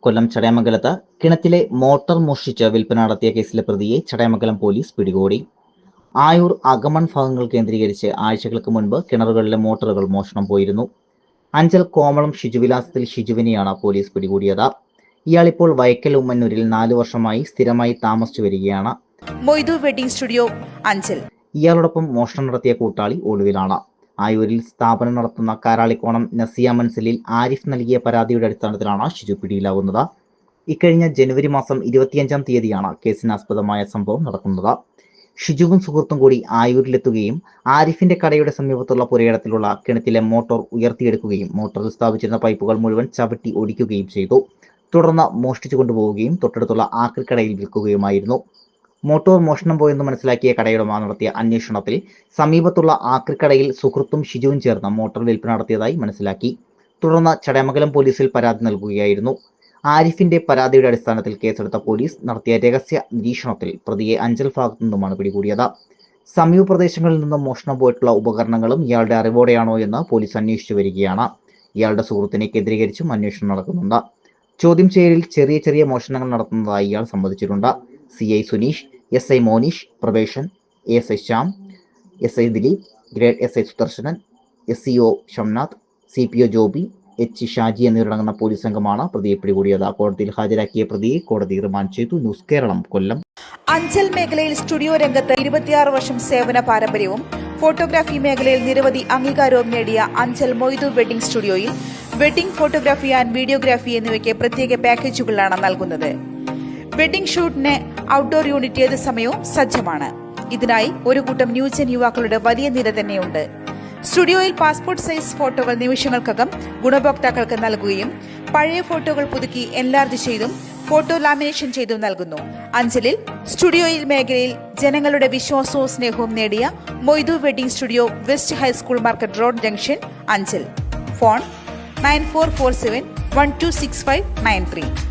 കൊല്ലം ചടയമംഗലത്ത് കിണറ്റിലെ മോട്ടോർ മോഷ്ടിച്ച് വിൽപ്പന നടത്തിയ കേസിലെ പ്രതിയെ ചടയമംഗലം പോലീസ് പിടികൂടി. ആയൂർ അകമൺ ഭാഗങ്ങൾ കേന്ദ്രീകരിച്ച് ആഴ്ചകൾക്ക് മുൻപ് കിണറുകളിലെ മോട്ടോറുകൾ മോഷണം പോയിരുന്നു. അഞ്ചൽ കോമളം ഷിജുവിലാസത്തിൽ ഷിജുവിനെയാണ് പോലീസ് പിടികൂടിയത്. ഇയാളിപ്പോൾ വൈക്കൽ ഉമ്മന്നൂരിൽ 4 വർഷമായി സ്ഥിരമായി താമസിച്ചു വരികയാണ്. Moidu wedding studio Anchal. ഇയാളോടൊപ്പം മോഷണം നടത്തിയ കൂട്ടാളി ഒളിവിലാണ്. ആയൂരിൽ സ്ഥാപനം നടത്തുന്ന കാരാളിക്കോണം നസിയ മൻസിലിൽ ആരിഫ് നൽകിയ പരാതിയുടെ അടിസ്ഥാനത്തിലാണ് ഷിജു പിടിയിലാവുന്നത്. ഇക്കഴിഞ്ഞ ജനുവരി മാസം 25-ാം തീയതിയാണ് കേസിനാസ്പദമായ സംഭവം നടക്കുന്നത്. ഷിജുവും സുഹൃത്തും കൂടി ആയൂരിലെത്തുകയും ആരിഫിന്റെ കടയുടെ സമീപത്തുള്ള പുരയിടത്തിലുള്ള കിണറ്റിലെ മോട്ടോർ ഉയർത്തിയെടുക്കുകയും മോട്ടോറിൽ സ്ഥാപിച്ചിരുന്ന പൈപ്പുകൾ മുഴുവൻ ചവിട്ടി ഒടിക്കുകയും ചെയ്തു. തുടർന്ന് മോഷ്ടിച്ചു കൊണ്ടുപോവുകയും തൊട്ടടുത്തുള്ള ആക്രിക്കടയിൽ വിൽക്കുകയുമായിരുന്നു. മോട്ടോർ മോഷണം പോയെന്ന് മനസ്സിലാക്കിയ കടയുടമ നടത്തിയ അന്വേഷണത്തിൽ സമീപത്തുള്ള ആക്രിക്കടയിൽ സുഹൃത്തും ഷിജുവും ചേർന്ന് മോട്ടോർ വിൽപ്പന നടത്തിയതായി മനസ്സിലാക്കി. തുടർന്ന് ചടയമംഗലം പോലീസിൽ പരാതി നൽകുകയായിരുന്നു. ആരിഫിന്റെ പരാതിയുടെ അടിസ്ഥാനത്തിൽ കേസെടുത്ത പോലീസ് നടത്തിയ രഹസ്യ നിരീക്ഷണത്തിൽ പ്രതിയെ അഞ്ചൽ ഭാഗത്തു നിന്നുമാണ് പിടികൂടിയത്. സമീപ പ്രദേശങ്ങളിൽ നിന്നും മോഷണം പോയിട്ടുള്ള ഉപകരണങ്ങളും ഇയാളുടെ അറിവോടെയാണോ എന്ന് പോലീസ് അന്വേഷിച്ചു വരികയാണ്. ഇയാളുടെ സുഹൃത്തിനെ കേന്ദ്രീകരിച്ചും അന്വേഷണം നടക്കുന്നുണ്ട്. ചോദ്യം ചെയ്യലിൽ ചെറിയ മോഷണങ്ങൾ നടത്തുന്നതായി ഇയാൾ സമ്മതിച്ചിട്ടുണ്ട്. CI Suneesh, SI Moneesh, Praveshan, ASI Shyam, SI Dileep, grade SI Sudarshanan, SCO Shamnath, CPO Joby, H Shaji എന്നിവരടങ്ങുന്ന പോലീസ് സംഘമാണ് പ്രതിയെ പിടികൂടിയത്. കോടതിയിൽ ഹാജരാക്കിയ പ്രതിയെ കോടതി റിമാൻഡ് ചെയ്തു. ന്യൂസ് കേരളം, കൊല്ലം. അഞ്ചൽ മേഖലയിൽ സ്റ്റുഡിയോ രംഗത്ത് 26 വർഷം സേവന പാരമ്പര്യവും ഫോട്ടോഗ്രാഫി മേഖലയിൽ നിരവധി അംഗീകാരവും നേടിയ അഞ്ചൽ മൊയ്തു വെഡിംഗ് സ്റ്റുഡിയോയിൽ വെഡിംഗ് ഫോട്ടോഗ്രാഫി ആൻഡ് വീഡിയോഗ്രാഫി എന്നിവയ്ക്ക് പ്രത്യേക പാക്കേജുകളാണ് നൽകുന്നത്. വെഡിംഗ് ഷൂട്ടിന് ഔട്ട്ഡോർ യൂണിറ്റ് ഏത് സമയവും സജ്ജമാണ്. ഇതിനായി ഒരു കൂട്ടം ന്യൂജൻ യുവാക്കളുടെ വലിയ നിര തന്നെയുണ്ട്. സ്റ്റുഡിയോയിൽ പാസ്പോർട്ട് സൈസ് ഫോട്ടോകൾ നിമിഷങ്ങൾക്കകം ഗുണഭോക്താക്കൾക്ക് നൽകുകയും പഴയ ഫോട്ടോകൾ പുതുക്കി എൻലാർജ് ചെയ്തും ഫോട്ടോ ലാമിനേഷൻ ചെയ്തും നൽകുന്നു. അഞ്ചലിൽ സ്റ്റുഡിയോയിൽ മേഖലയിൽ ജനങ്ങളുടെ വിശ്വാസവും സ്നേഹവും നേടിയ Moidu wedding studio, west high school market road, junction, Anchal. Phone 9447 126593.